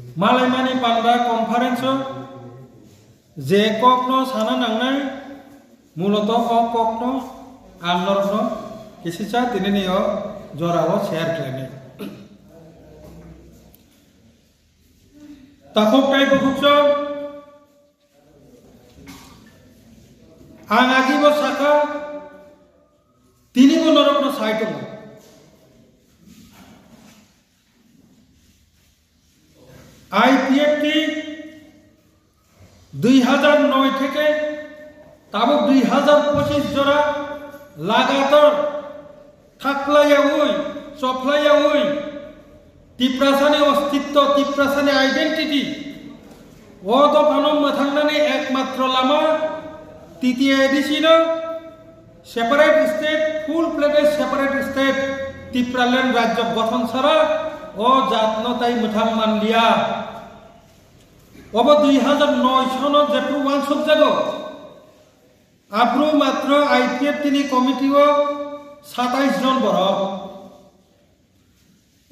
मालायमानि panda conference जे ककनो साना नांनाय मूलत ककनो आंनरनो किसिचा दिननियो जराव share खालामनाय ताखोबनाय बुखुबसो आं आगिबो साखा तिनिबो नरकनो साइटो आईपीएफटी 2009 থেকে তাবো 2025 জোড়া লাগাতার থাকলায়াউই সফলায়াউই তিপ্রাসানি অস্তিত্ব তিপ্রাসানি আইডেন্টিটি ও তো ফানো মথাংনানি একমাত্র লামা তৃতীয় এডিশন সেপারেট স্টেট ফুল প্লেটেড সেপারেট স্টেট তিপ্রাল্যান্ড রাজ্য গঠন ছাড়া ও জাতনতাই মুথাং মানলিয়া अब 2009 सन जेप्रू वान सब जागो आप्रू मात्र आईपीएफ तिनी कमिटिओ 27 जन बर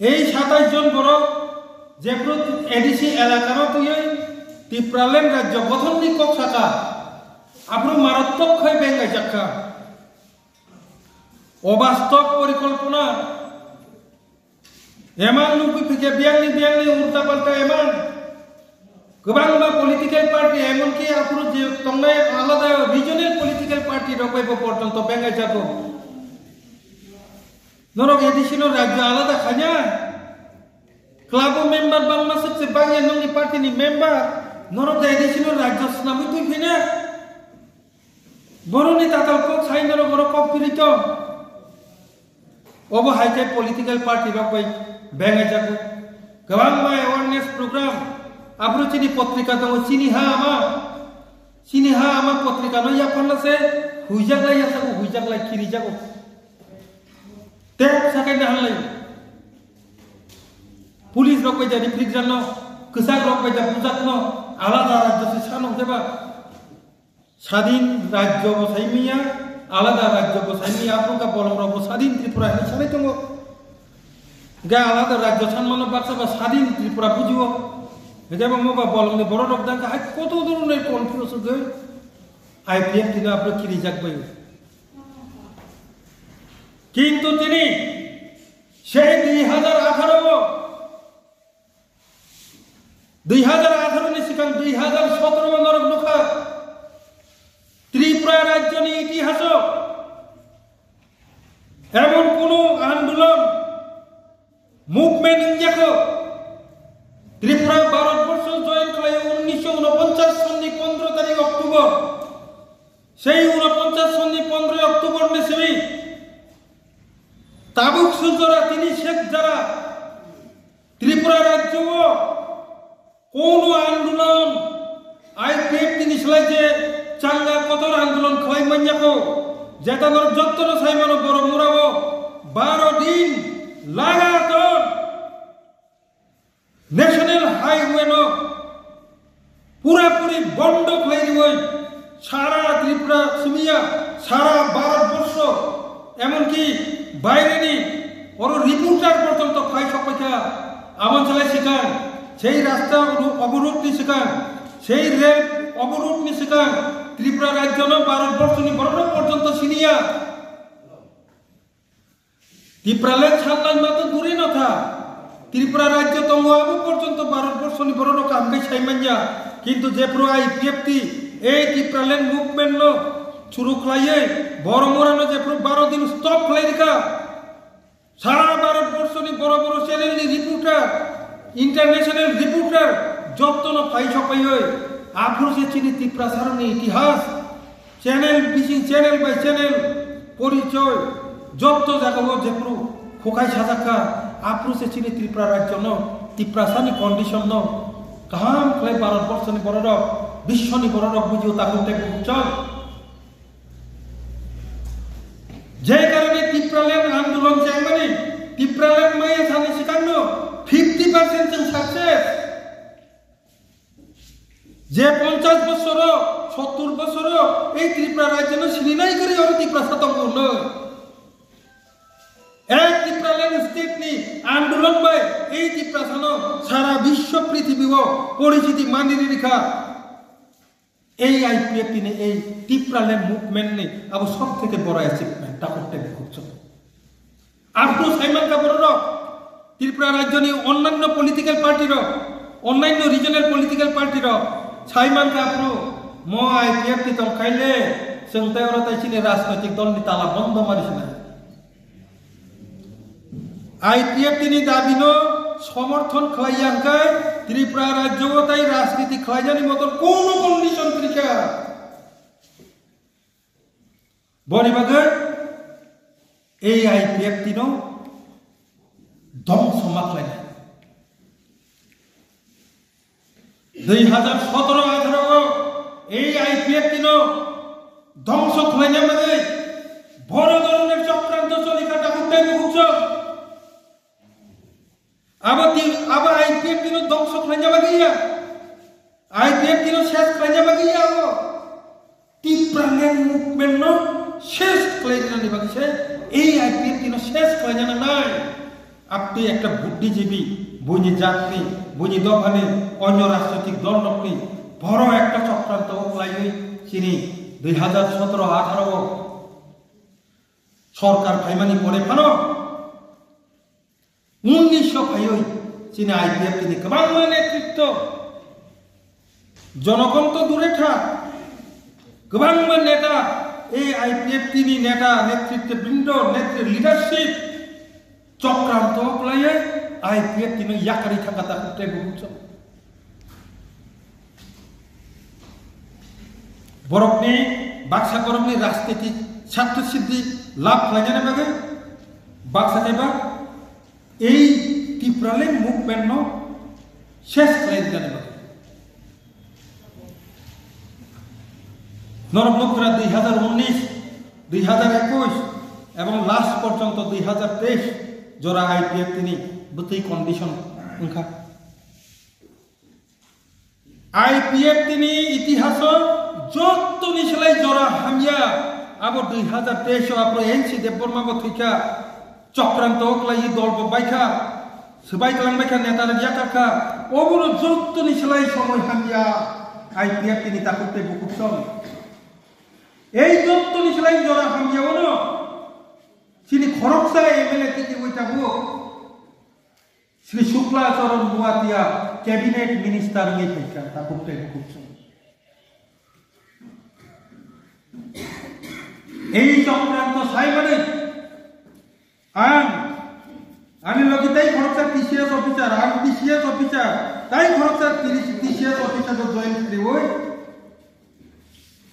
এই 27 জন बर जेप्रू एडीसी एलाकार तुई त्रिपुरालैंड राज्य गठन नि कक साका आप्रू मारात्मक खै बेंगाय जाखा अबास्तव परिकल्पना एमान लुपि फिके बियांनि उल्टा पाल्टा एमान गोबां पलिटिकल पार्टी एमनकि आपुर जे तंनाय आलादा रिजनल पलिटिकल पार्टी रकयबो पर्यन्त बेंगाय जागो नरक एडिशन राज्य आलादा खा냐 क्लाब मेम्बर बांगमासक से बांगे नंगनि पार्टी नि मेम्बर नरक एडिशन राज्य स्नामै तुइ फैना बरनि तातालको साइनर बर कपिरित अब हाइटेक पलिटिकल पार्टी रकय बेंगाय जागो गोबां अवेयरनेस प्रोग्राम आप्रू चिनी पत्रिका दङ चिनिहा आमा पत्रिका न याफानला से हुइजागलाय खिरि जागो तेक साकाय नाहलाय पुलिस रकय जा रिफ्रिक जानो कसाक रकय जा पुजाक न आलादा राज्य से सानो देबा स्वाधीन राज्य बसाइमिया आलादा राज्य बसाइमिया आप्रू का बलम रबो स्वाधीन त्रिपुरा नि सानै दङ गा आलादा राज्य सानमानो बाक्सा स्वाधीन त्रिपुरा बुजियो जेबो मोबा बलंनि बर रकदांका हाय कत धरনের कन्फ्यूज गय आईपीएफ तिना आपरो खिरि जागबाय किन्तु तिनी সেই 2018 नि सिगां 2017 नरक नखा त्रिपुरा राज्यनि इतिहास एमन कोनो आंदोलन मुभमेंट इंडियाखौ त्रिपुरा भारतवर्ष जयन खालायो 1949 सननि 15 तारिख अक्टोबर সেই 49 सननि 15 अक्टोबर मेसेबि ताबुक सुजरा तिनी शेख जारा त्रिपुरा राज्य कोनो आंदोलन आईपीएफ तिनी सलाय जे चांगा कतर आंदोलन खालाय मान्याखौ जेतानर जत्तर साइमानो बर मुराबो 12 दिन लगातार नेशनल हाईवे नो पूरापूरी बंद खालायदिबाय सारा त्रिपुरा सिमिया सारा भारतवर्ष एमनकि बायरेनि और रिपोर्टार पर्यन्त फाय सपायखा आमन चालाय सिगां সেই রাস্তা অবরোধনি सिगां সেই রেল অবরোধনি सिगां त्रिपुरा राज्य नो भारतवर्षनि बरन पर्यन्त सिनिया त्रिपुरालैंड साननाय मात्र दूरे नथा त्रिपुरा राज्य दंगआबो पर्यन्त भारतवर्षनि बरन कामकै साइमान्या किन्तु जेप्रो आईपीएफटी এই त्रिपुरालैंड मुभमेंट नो शुरू खालायै बरमरानो जेप्रो 12 दिन स्टप खालायरिखा सारा भारतवर्षनि बड़ बड़ चैनेलनि रिपोर्टार इंटरनेशनल रिपोर्टार जत्तनो फाइ सपायै आफुर से चिनि त्रिपुरा सारनि इतिहास चैनल बिसिं चैनल बाय चैनल परिचय जत्तो जागाबो जेप्रो खोखाय साजाखा आफुर से चिनि त्रिपुरा राज्य नो त्रिपुरा सानि कंडिशन नो गाहाम खालाय भारतवर्षनि बरन विश्वनि बरन बुझियो ताकौ तेक बुझाव जे कारणे त्रिपुरालैंड आंदोलन जायमानि त्रिपुरालैंड माया सानि सिगांनो 50% जों सक्सेस जे 50 बছর 70 বছর এই त्रिपुरा राज्य सिनिनाय करी और त्रिपुरा सातंगनो एक त्रिपुरालैंड স্টেটনি আন্দোলন বাই এই টিপ্রাসানো সারা বিশ্ব পৃথিবীও পরিচিতি মানি রেখা এই আইপিএফটি নে এই টিপ্রালেন মুভমেন্ট নে আবো সব থেকে বড় অ্যাচিভমেন্ট তা করতে খুঁজছো আপনি সাইমান কাপুরের ত্রিপুরা রাজ্য নিয়ে অন্যান্য পলিটিক্যাল পার্টির অন্যান্য রিজনাল পলিটিক্যাল পার্টির সাইমান কাপুর ম আইপিএফটি তো খাইলে जोंथाय ताइसिनि राजनैतिक दलनि ताला बन्द मारिसिना आईपीएफटी दाबिनो समर्थन खालाययांखाय त्रिपुरा राज्योआव ताई राजनीति खालायजानि मतन कोनो कन्डिशन तरिखा बनि बागै এই आईपीएफटी नो ধ্বংস মাখলাयनाय 2017-18 এই आईपीएफटी नो ধ্বংস খালাইনা বাগে বড় ধরনের চক্রান্ত চলিকাটা উঠে মুখছ আবার আইপিএফ দিন ধ্বংস খালাইনা বাগিয়া আইপিএফ দিন শেষ খালাইনা বাগিয়া টিপ্রালেন মুভমেন্ট শেষ খালাইনা বাগিছে এই আইপিএফ দিন শেষ খালাইনা নাই আপনি একটা বুদ্ধিজীবী বুঝি জাতনি বুঝি দফানি অন্য রাজনৈতিক দল নকনি বড় একটা চক্রান্ত খালাই চিনি 2017-18 সরকার ফাইমানি পরে ফানো 1900 ফাইই চীনে আইপিএফ তিনি গোबां নেতৃত্ব জনগণ তো দূরে থাক গোबां নেতা এই আইপিএফ তিনি নেতা নেতৃত্ববৃন্দ লিডারশিপ চক্রান্ত প্লায়ে আইপিএফ তিনি ইয়াকারি থাকাতা করতে বুঝছ बरफनी बाक्सा गरमनि राजनीतिक छात्र सिद्धि लाभ खालायजानो बागै बाक्सा जायबा এই টিপ্রালেন মুভমেন্ট শেষ খালাयजानो बागै নরমনকরা 2019 2021 এবং লাস্ট পর্যন্ত 2023 জোড়া আইপিএফ তিনি বুতই কন্ডিশন উনখা आईपीएफ তিনি ইতিহাস যত নিশলাই জরা হামিয়া আবো 2023 আপনি এনসি দেববর্মা বথিকা চক্রান্ত ক্লাই দলব বাইখা সবাই কলাংবাইখা নেতার ইয়াকাখা ওগুলো যত নিশলাই সময় হামিয়া আইপিএফ তিনি তাকুতে বুকুছন এই যত নিশলাই জরা হামিয়া ওনো চিনি খরকসা এমএলএ থেকে ওইটাবো শ্রী শুক্লাচরণ বুয়াতিয়া कैबिनेट मिनिस्टर ने फेंका ताकुते बुकुछन এই চক্রান্ত সাইমানে আমি লগিতাই খরচা টিসিএস অফিসার টিসিএস অফিসার তাই খরচা টিসিএস অফিসার জয়েন করি ওই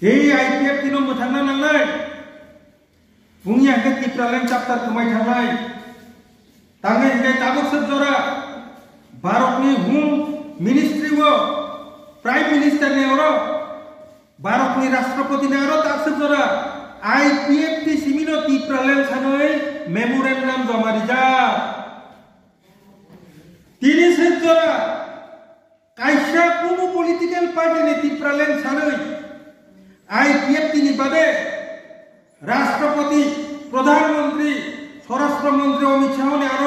এই আইপিএফ তিন মথানা নাংনাই বুংনি আগে টিপ্রালেন চাপ্টার কমাই থানাই তাঙ্গে ইঙ্গে কাগজ জরা भारतनि होम मिनिस्ट्री वो प्राइम मिनिस्टर ने और भारतनि राष्ट्रपति ने और ताकसे जरा आईपीएफटी सिमिनो टिप्रालेन सानै मेमोरेंडम जमा दिजा तिनि से जरा कायसा कोनो पॉलिटिकल पार्टी ने टिप्रालेन सानै आईपीएफटी नि बादे राष्ट्रपति प्रधानमंत्री स्वराष्ट्र मंत्री अमित शाह ने और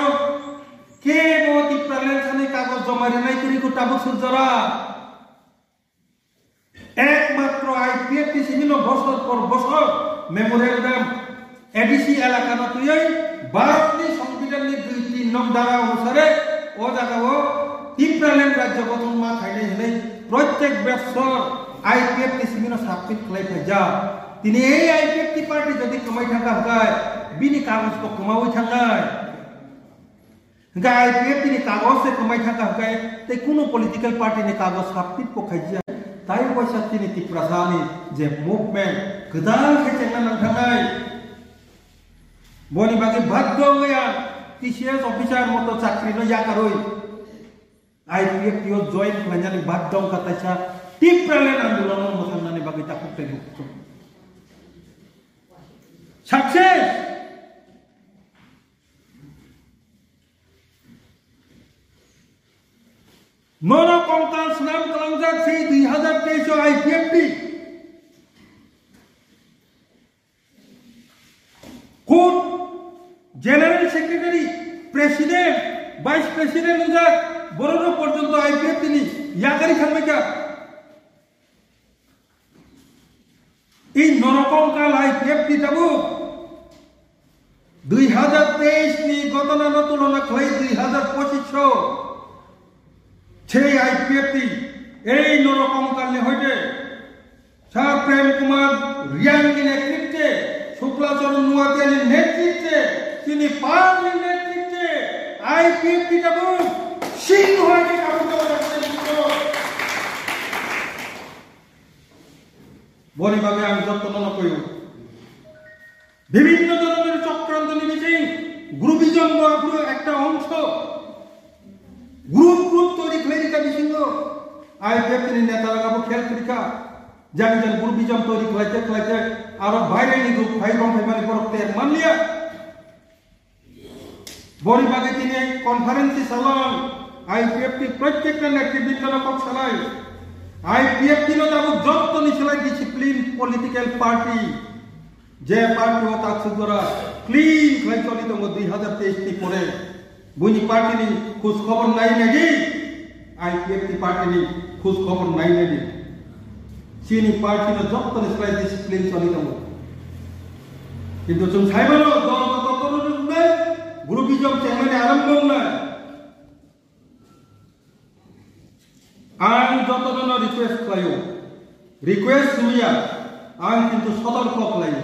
के वो टिप्रालेन सानै कागज जमा दिनाय करी को ताबो सुजरा एकमात्र आईपीएफटी सिमिनो बছর পর বছর মেমোরেন্ডাম এডিসি এলাকা নতুই ভারতনি সংবিধাননি 2-3 নং ধারা অনুসারে ও জায়গাও টিপ্রালেন রাজ্য গঠন মা খাইলে হলে প্রত্যেক বছর আইপিএফটি সিমিনো সাবমিট খাই ফাইজা তিনি এই আইপিএফটি পার্টি যদি কমাই থাকা হয় বিনি কাগজ তো কমাওই থাকায় आईपीएफ ने कागज से कमाई था गए ते कोनो पॉलिटिकल पार्टी ने कागज साबमिट को खाइजा ताई पैसा तिनि टिप्रासानि जे मुभमेंट गोदान खेचेंना नंथानाय बनि बागे भाग्य गया टीसीएस ऑफिसर मतो चाकरी न याकारोय आईपीएफ यो जॉइन खालायनानै भाग्य कातायसा टिप्रालेन आंदोलन मोसांनानै बागे ताकुते सक्सेस मोनो कंकाल स्नाम कलांजाक से 2023 आईपीएफटी खुद जनरल सेक्रेटरी प्रेस প্রেসিডেন্ট উজাক বড় পর্যন্ত আইপিএফ তিনি ইয়াকারি খানবাইকা এই নরকঙ্কাল আইপিএফ টি যাবো 2023 ની ગતના তুলনা થઈ 2025 সেই আইপিএফ টি এই নরকঙ্কালে হইতে স্যার প্রেম কুমার রিয়াঙ্গি নেতৃত্বে শুক্লাচরণ নুয়াতিয়ালির নেতৃত্বে তিনি পার্টির নেতৃত্বে আইপিএফ টি যাব সিংহ হয়ে কাজ করে বলিভাবে আমি যত্ন নকরিব বিভিন্ন ধরনের চক্রান্ত নিবেছে গ্রুপিজম একটা অংশ গ্রুপ তৈরি করে দিকা বিসিঙ্গ আইপিএফ তিনি নেতা লাগাবো খেল করিকা জানি গ্রুপিজম তৈরি খাইতে আর ভাইরানি গ্রুপ ভাই রং ভাইমানি পরতে মানলিয়া বলিভাবে তিনি কনফারেন্সি চালান আইপিএফ টি প্রত্যেকটা নেতৃবৃন্দ লোক চালাই আইপিএফ টি যাবো যত্ন নিচালাই ডিসিপ্লিন পলিটিক্যাল পার্টি যে পার্টি ও তার দ্বারা ক্লিন খাই চলি দङ 2023 নি পরে বুঝি পার্টি নি খোঁজ খবর নাই নাকি আইপিএফ টি পার্টি নি খোঁজ খবর নাই নাকি সিনি পার্টি নো যত্ন নিচালাই ডিসিপ্লিন চলি দङ কিন্তু जों সাইবানো দল ততরুবে গ্রুপিজম চেমানে আরম্ভ না আইন যতজন রিকোয়েস্ট খাইও রিকোয়েস্ট সুইয়া আইন কিন্তু সতর্ক খাইও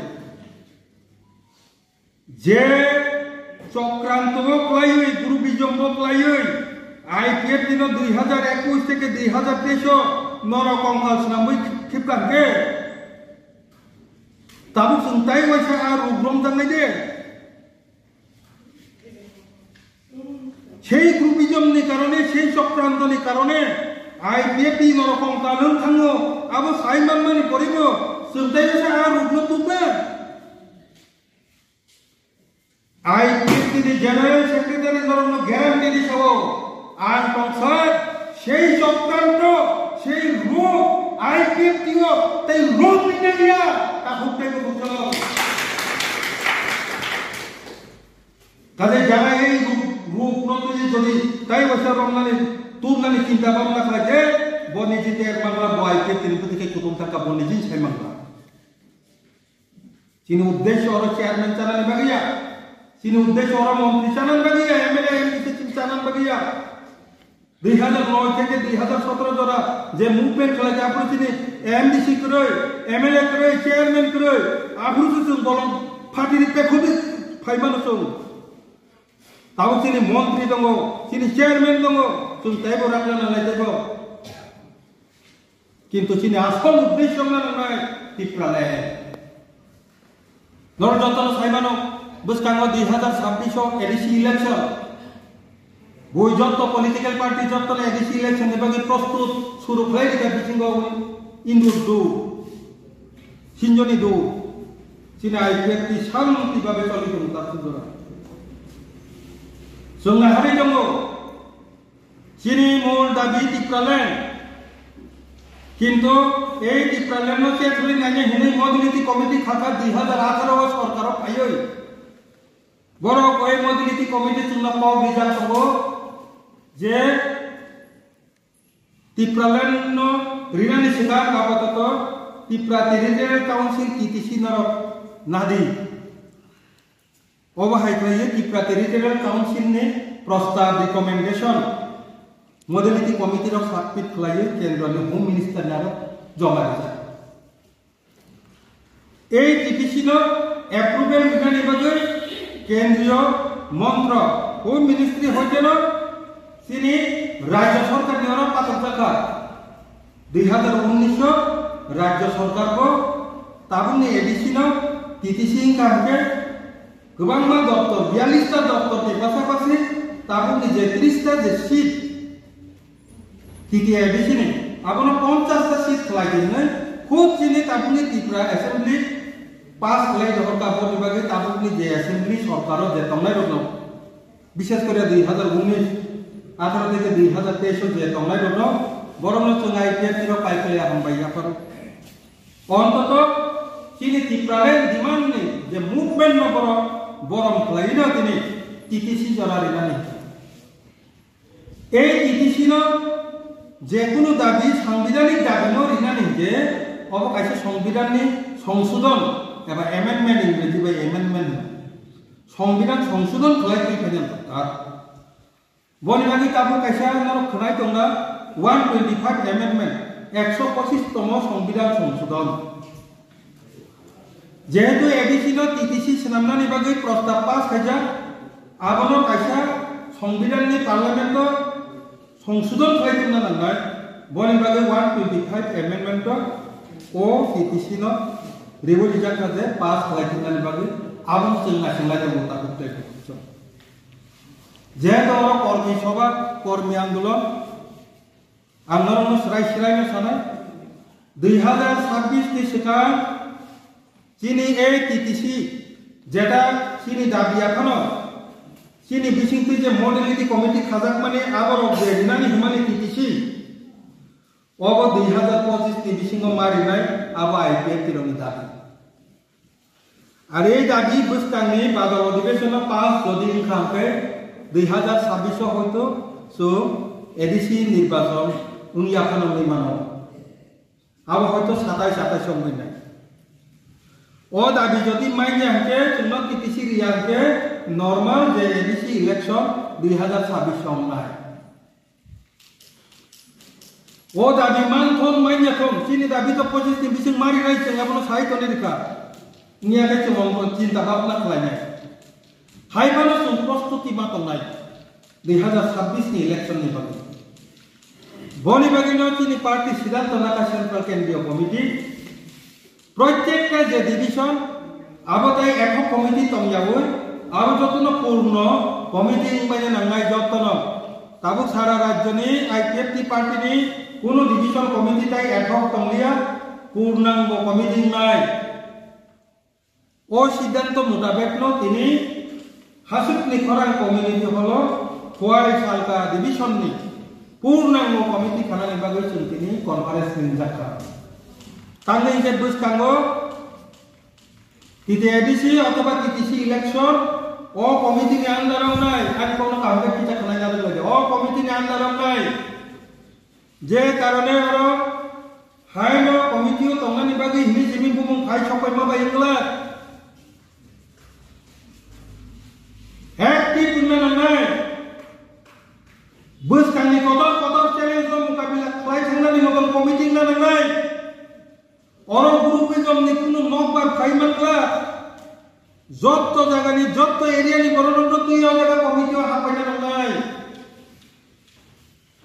যে চক্রান্ত খাইও গ্রুপিজম খাইও আইপিএফ দিন 2021 থেকে 2023 নরকঙ্কাল সামই খিপকাকে তাবু চিন্তাই হয়েছে আর উগ্রম জানাই দে সেই গ্রুপিজমনি কারণে সেই চক্রান্তনি কারণে আইপিএফ টি নরকঙ্কাল থাঙ্গো আবো সাইমান মানি করিব চিন্তাই হয়েছে আর উগ্র তুলবে আইপিএফ টি জেনারেল সেক্রেটারি নরম গ্যারান্টি দিছব আর সংসদ সেই চক্রান্ত সেই রূপ আইপিএফ টি তাই রূপ নিতে দিয়া তা হুকতে বুঝল কাজে যারা এই রূপ নতুন যদি তাই বছর রমনানি তুমনানি চিন্তা ভাবনা খাইছে বনিজিতে এক বাংলা আইপিএফ তিরুপতিকে কুতুম থাকা বনিজি ছাই বাংলা চিনি উদ্দেশ্য ওর চেয়ারম্যান চালানি বাগিয়া চিনি উদ্দেশ্য ওর মন্ত্রী চালান বাগিয়া এমএলএ এমপি চালান বাগিয়া 2009 থেকে 2017 জোড়া যে মুভমেন্ট খেলাছে আপনি চিনি এমডিসি করে এমএলএ করে চেয়ারম্যান করে আপনি তো দলম ফাটির পেখুবি ফাইমানো চং তাও চিনি মন্ত্রী দङ চিনি চেয়ারম্যান দङ जों তাইবো রাখনা না লাইতেবো কিন্তু চিনি আসল উদ্দেশ্য না নয় টিপ্রালে নর যতন সাইমানো বুসকাঙ্গ 2026 এডিসি ইলেকশন বই যত পলিটিক্যাল পার্টি যত এডিসি ইলেকশন এবারে প্রস্তুত শুরু হয়ে গেছে বিচিঙ্গ ইন্দুর দু সিনজনি দু চিনি আইপিএফ টি শান্তিভাবে চলিত তার সুন্দর जोंना हारि दङ চিনি মূল দাবি টিপ্রালেন কিন্তু এই টিপ্রালেন কে চলি নানি হিনি মদিনীতি কমিটি খাতা 2018 সরকার পাইই বড় কই মদিনীতি কমিটি চুনা পাও বিজাল সব যে টিপ্রালেন রিনানি সিদ্ধান্ত আপাতত Tipra territorial council TTC Nadi ओवहाय खाइए टिप्रा टेरिटरियल काउंसिल ने प्रस्ताव रिकमेंडेशन मॉडलिटी कमिटी रो सबमिट खाइए केंद्र ने होम मिनिस्टर नारो जमा दिया এই টিটিসি नो अप्रूवल বিধান এবারে কেন্দ্রীয় মন্ত্র হোম মিনিস্ট্রি হইতে ন তিনি রাজ্য সরকার নিয়র পাতক থাকা 2019 রাজ্য সরকার को তাবুনি এডিসি नो টিটিসি কাকে गोबांमा दफ्तर 42টা दफ्तर के पासापासी ताबुनि जे 30টা যে সিট টিটিআই এডিশনে আপন 50টা সিট খাইছেন না খুব চিনি তাবুনি ত্রিপুরা অ্যাসেম্বলি পাস হলে দরকার বিভাগে তাবুনি যে অ্যাসেম্বলি সরকারও যে তমলাই রকম বিশেষ করে 2019 18 থেকে 2023 যে তমলাই রকম বরং চঙ্গাই টির পাইকলিয়া হামবাইয়া পারো অন্তত চিনি ত্রিপুরার ডিমান্ড নেই যে মুভমেন্ট ন বড় বরং খাইনা তিনি টিটিসি জরা রিনানি এই টিটিসি যে কোনো দাবি সাংবিধানিক দাবি রিনানি যে অবকাশে সংবিধাননি সংশোধন এবার এমেন্ডমেন্ট ইংরেজি বা এমেন্ডমেন্ট সংবিধান সংশোধন খালাইতে ফেনেন আর বনি বাকি তাবু কাইসা নরক খনাই দংনা 125 এমেন্ডমেন্ট 125তম সংবিধান সংশোধন যেহেতু এডিসি টিটিসি সেনামনানি বাকি প্রস্তাব পাস খাইজা আবনো কাইসা সংবিধাননি পার্লামেন্ট সংশোধন খাইতে না নাঙ্গাই বনি বাকি 125 এমেন্ডমেন্ট ও টিটিসি রিভোলিউশন কাজে পাস খাইতে না বাকি আবন চেঙ্গা চেঙ্গা যে মোটা করতে যেহেতু কর্মী সভা কর্মী আন্দোলন আন্দোলন সিরাইনো সানায় 2026 নি সিকাং চিনি এই টিটিসি যেটা চিনি দাবি এখনো চিনি বিসিংতি যে মডেলিটি কমিটি খাজাক মানে আবার অব্দে রিনানি হিমানি টিটিসি অব 2025 নি বিসিং মারিনাই আবার আইপিএফ তিরনি দাবি আর এই দাবি বুঝতাংনি বাদল অধিবেশন পাস যদি ইনখামকে 2026 হয়তো সো এডিসি নির্বাচন উনি এখনো নির্মাণ আবার হয়তো 27 সময় নাই ও দাবি যদি মাইনে হাঁকে তোমরা টিটিসি রিয়াকে নর্মাল যে এডিসি ইলেকশন 2026 সম নাই ও দাবি মানথন মাইনে থম চিনি দাবি তো 25 নি বিসিং মারি রাইছে এমন সাহিত্য নিরিখা নিয়া গেছে মন চিন্তা ভাবনা খাই নাই হাইবানো প্রস্তুতি মাত্র নাই 2026 নি ইলেকশন নির্বাচন বনি বাগিন চিনি পার্টি সিদ্ধান্ত নাকা সেন্ট্রাল কেন্দ্রীয় কমিটি প্রত্যেকটা যে ডিভিশন আবতাই একক কমিটি তমজাবই আর যতন পূর্ণ কমিটি ইংবাজে নাঙ্গাই যতন তাবুক সারা রাজ্যনি আইপিএফ পার্টিনি কোন ডিভিশন কমিটি তাই একক তমলিয়া পূর্ণাঙ্গ কমিটি নাই ও সিদ্ধান্ত মোতাবেক তিনি হাসুকনি খরাং কমিউনিটি হলো খোয়াই সালকা ডিভিশন নি পূর্ণাঙ্গ কমিটি খানানি বাগৈ তিনি কনফারেন্স নিজাকা তাহলে যে বুঝকাঙ্গ তিতে এডিসি অথবা টিটিসি ইলেকশন ও কমিটি নি আন্দারং নাই আর কোন কাউকে কিটা খানা যাবে লাগে ও কমিটি নি আন্দারং নাই যে কারণে আর হাইনো কমিটিও তংনানি বাগৈ হিমি জিমি বুমুং ফাই ছকই মাবা ইংলা একটি পুননা নাই বুঝকাঙ্গি কত চ্যালেঞ্জ মোকাবিলা খাই থাংনানি মগন কমিটি না নাই অর গ্রুপিজম নি কোনো নকবার ফাইমানলা যত জায়গানি যত এরিয়ানি বড়নন্দ তুই জায়গা কমিটিও হাপাইনা নাই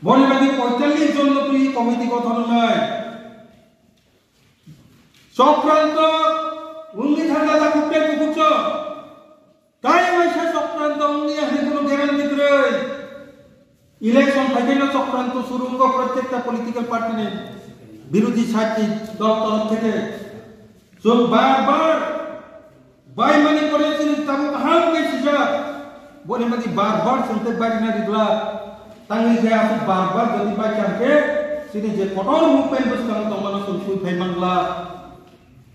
বনিবাদি 45 জন তুই কমিটি গঠন নাই চক্রান্ত উঙ্গি থাকা দা কুপে কুকুচ তাই ওইসা চক্রান্ত উঙ্গি হানি কোনো গ্যারান্টি করে ইলেকশন ফাইনাল চক্রান্ত শুরুঙ্গ প্রত্যেকটা পলিটিক্যাল পার্টি নেই বিরোধী সাথী দল তরফ থেকে যোগ বারবার বাইমানি করেছেন তাম হাম কে সিজা বনিবাদি বারবার শুনতে পারি না দিগলা তাঙ্গি যে আপনি বারবার যদি বাই চাকে সিনি যে কঠোর মুভমেন্ট বসকান তমানো সুই ফাইমানলা